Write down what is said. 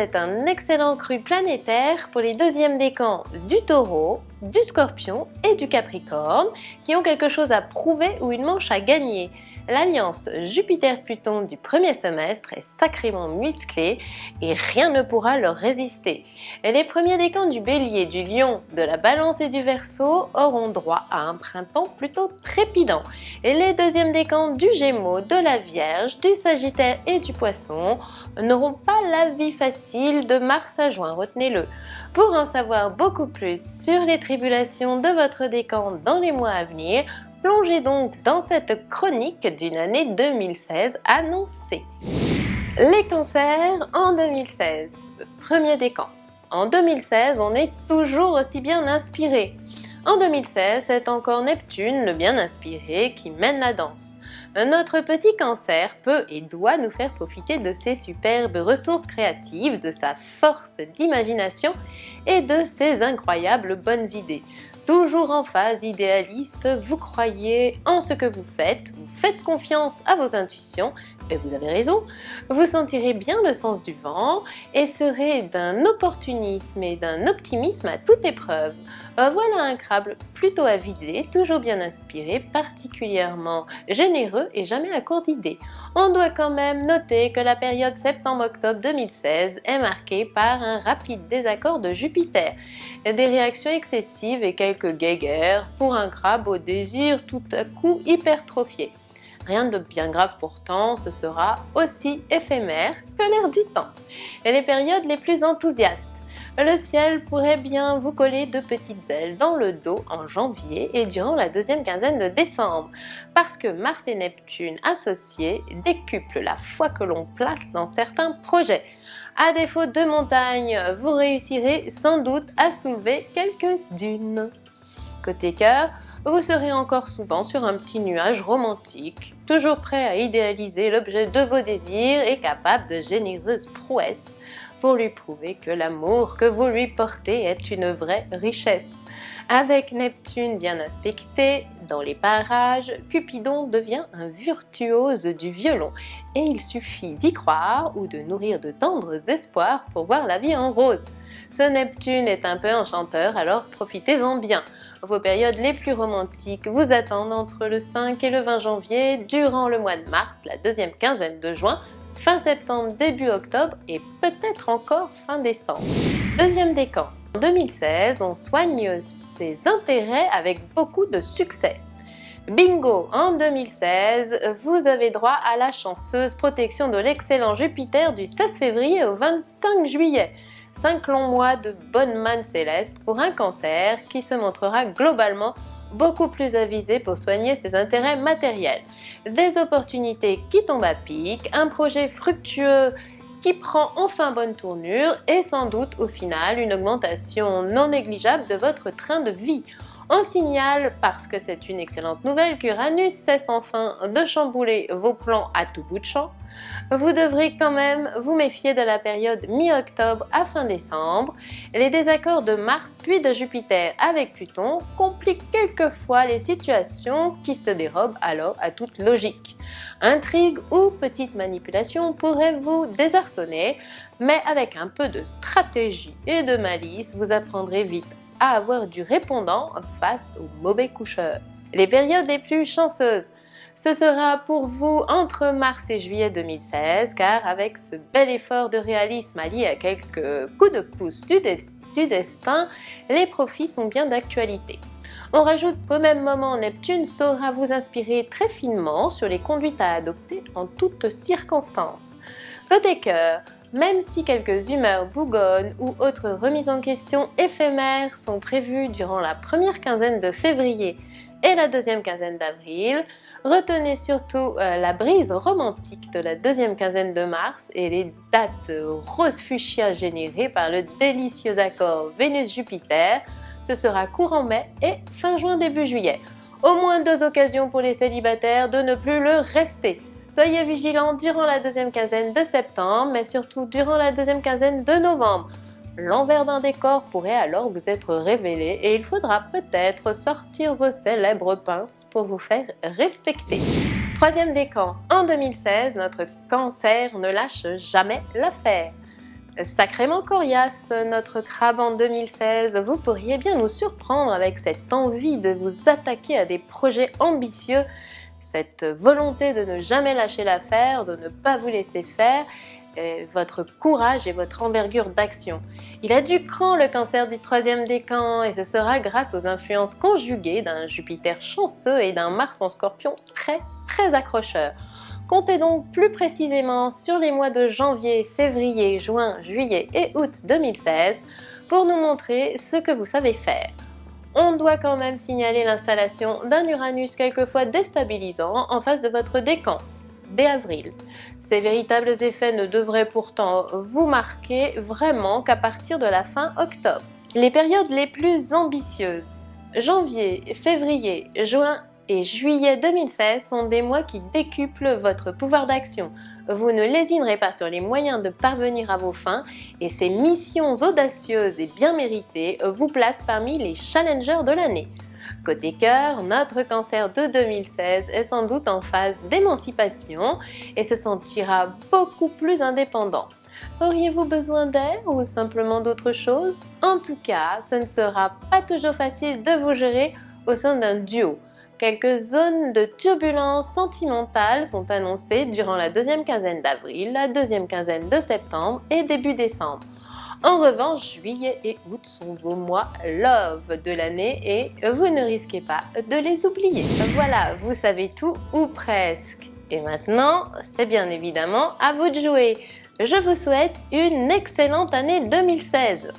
êtes un excellent cru planétaire pour les deuxièmes décans du Taureau, du Scorpion et du Capricorne qui ont quelque chose à prouver ou une manche à gagner. L'alliance Jupiter-Pluton du premier semestre est sacrément musclée et rien ne pourra leur résister. Les premiers décans du Bélier, du Lion, de la Balance et du Verseau auront droit à un printemps plutôt trépidant. Et les deuxièmes décans du Gémeaux, de la Vierge, du Sagittaire et du Poisson n'auront pas la vie facile de mars à juin, retenez-le. Pour en savoir beaucoup plus sur les tribulations de votre décan dans les mois à venir, plongez donc dans cette chronique d'une année 2016 annoncée. Les cancers en 2016. Premier décan. En 2016, on est toujours aussi bien inspiré. En 2016, c'est encore Neptune, le bien inspiré, qui mène la danse. Notre petit cancer peut et doit nous faire profiter de ses superbes ressources créatives, de sa force d'imagination et de ses incroyables bonnes idées. Toujours en phase idéaliste, vous croyez en ce que vous faites confiance à vos intuitions, et vous avez raison, vous sentirez bien le sens du vent et serez d'un opportunisme et d'un optimisme à toute épreuve. Voilà un crabe plutôt avisé, toujours bien inspiré, particulièrement généreux et jamais à court d'idées. On doit quand même noter que la période septembre-octobre 2016 est marquée par un rapide désaccord de Jupiter, des réactions excessives et quelques guéguerres pour un crabe au désir tout à coup hypertrophié. Rien de bien grave pourtant, ce sera aussi éphémère que l'air du temps. Et les périodes les plus enthousiastes. Le ciel pourrait bien vous coller de petites ailes dans le dos en janvier et durant la deuxième quinzaine de décembre, parce que Mars et Neptune associés décuplent la foi que l'on place dans certains projets. À défaut de montagnes, vous réussirez sans doute à soulever quelques dunes. Côté cœur, vous serez encore souvent sur un petit nuage romantique, toujours prêt à idéaliser l'objet de vos désirs et capable de généreuses prouesses pour lui prouver que l'amour que vous lui portez est une vraie richesse. Avec Neptune bien aspecté dans les parages, Cupidon devient un virtuose du violon et il suffit d'y croire ou de nourrir de tendres espoirs pour voir la vie en rose. Ce Neptune est un peu enchanteur, alors profitez-en bien. Vos périodes les plus romantiques vous attendent entre le 5 et le 20 janvier, durant le mois de mars, la deuxième quinzaine de juin, fin septembre, début octobre et peut-être encore fin décembre. Deuxième décan. En 2016, on soigne ses intérêts avec beaucoup de succès. Bingo! En 2016, vous avez droit à la chanceuse protection de l'excellent Jupiter du 16 février au 25 juillet. 5 longs mois de bonne manne céleste pour un cancer qui se montrera globalement beaucoup plus avisé pour soigner ses intérêts matériels. Des opportunités qui tombent à pic, un projet fructueux qui prend enfin bonne tournure et sans doute au final une augmentation non négligeable de votre train de vie. On signale, parce que c'est une excellente nouvelle, qu'Uranus cesse enfin de chambouler vos plans à tout bout de champ. Vous devrez quand même vous méfier de la période mi-octobre à fin décembre. Les désaccords de Mars puis de Jupiter avec Pluton compliquent quelquefois les situations qui se dérobent alors à toute logique. Intrigue ou petite manipulation pourraient vous désarçonner, mais avec un peu de stratégie et de malice, vous apprendrez vite à avoir du répondant face aux mauvais coucheurs. Les périodes les plus chanceuses. Ce sera pour vous entre mars et juillet 2016, car avec ce bel effort de réalisme allié à quelques coups de pouce du destin, les profits sont bien d'actualité. On rajoute qu'au même moment, Neptune saura vous inspirer très finement sur les conduites à adopter en toutes circonstances. Côté cœur, même si quelques humeurs bougonnes ou autres remises en question éphémères sont prévues durant la première quinzaine de février et la deuxième quinzaine d'avril, retenez surtout la brise romantique de la deuxième quinzaine de mars et les dates rose fuchsia générées par le délicieux accord Vénus-Jupiter. Ce sera courant mai et fin juin début juillet. Au moins 2 occasions pour les célibataires de ne plus le rester. Soyez vigilants durant la deuxième quinzaine de septembre, mais surtout durant la deuxième quinzaine de novembre. L'envers d'un décor pourrait alors vous être révélé et il faudra peut-être sortir vos célèbres pinces pour vous faire respecter. Troisième décan. En 2016, notre cancer ne lâche jamais l'affaire. Sacrément coriace, notre crabe en 2016, vous pourriez bien nous surprendre avec cette envie de vous attaquer à des projets ambitieux, cette volonté de ne jamais lâcher l'affaire, de ne pas vous laisser faire, votre courage et votre envergure d'action. Il a du cran le Cancer du 3e décan et ce sera grâce aux influences conjuguées d'un Jupiter chanceux et d'un Mars en Scorpion très accrocheur. Comptez donc plus précisément sur les mois de janvier, février, juin, juillet et août 2016 pour nous montrer ce que vous savez faire. On doit quand même signaler l'installation d'un Uranus quelquefois déstabilisant en face de votre décan, dès avril. Ces véritables effets ne devraient pourtant vous marquer vraiment qu'à partir de la fin octobre. Les périodes les plus ambitieuses, janvier, février, juin et juillet 2016 sont des mois qui décuplent votre pouvoir d'action. Vous ne lésinerez pas sur les moyens de parvenir à vos fins et ces missions audacieuses et bien méritées vous placent parmi les challengers de l'année. Côté cœur, notre Cancer de 2016 est sans doute en phase d'émancipation et se sentira beaucoup plus indépendant. Auriez-vous besoin d'air ou simplement d'autre chose? En tout cas, ce ne sera pas toujours facile de vous gérer au sein d'un duo. Quelques zones de turbulence sentimentale sont annoncées durant la deuxième quinzaine d'avril, la deuxième quinzaine de septembre et début décembre. En revanche, juillet et août sont vos mois love de l'année et vous ne risquez pas de les oublier. Voilà, vous savez tout ou presque. Et maintenant, c'est bien évidemment à vous de jouer. Je vous souhaite une excellente année 2016.